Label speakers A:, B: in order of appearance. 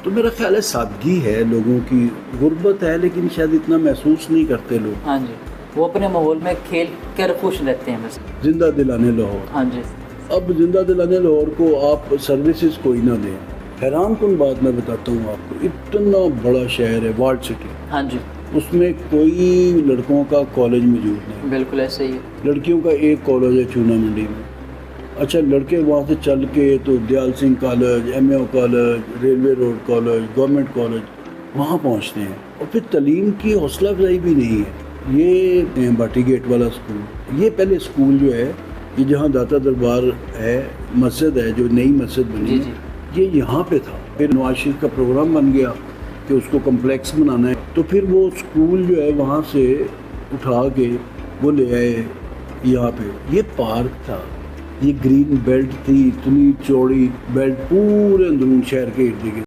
A: तो मेरा ख्याल है सादगी है लोगों की, गुर्बत है लेकिन शायद इतना महसूस नहीं करते लोग।
B: हाँ जी, वो अपने माहौल में खेल कर खुश रहते हैं बस।
A: जिंदा दिलाने लाहौर।
B: हाँ जी।
A: अब जिंदा दिलाने लाहौर को आप सर्विसेज कोई ना दें। हैरान कुन बात मैं बताता हूँ आपको, इतना बड़ा शहर है वार्ड सिटी,
B: हाँ जी,
A: उसमें कोई लड़कों का कॉलेज मौजूद नहीं।
B: बिल्कुल ऐसे ही है।
A: लड़कियों का एक कॉलेज है चूना मंडी में। अच्छा, लड़के वहाँ से चल के तो Dayal Singh college, MAO college, railway road college, government college वहाँ पहुँचते हैं, और फिर तालीम की हौसला अफजाई भी नहीं है। ये बाटी गेट वाला स्कूल, ये पहले स्कूल जो है, ये जहाँ दाता दरबार है, मस्जिद है जो नई मस्जिद बनी
B: जी,
A: है, ये यहाँ पे था। फिर नवाज शरीफ का प्रोग्राम बन गया कि उसको कम्प्लेक्स बनाना है, तो फिर वो स्कूल जो है वहाँ से उठा के वो ले आए यहाँ पे। ये पार्क था, ये ग्रीन बेल्ट थी, इतनी चौड़ी बेल्ट पूरे अंदरून शहर के इर्द गिर्द।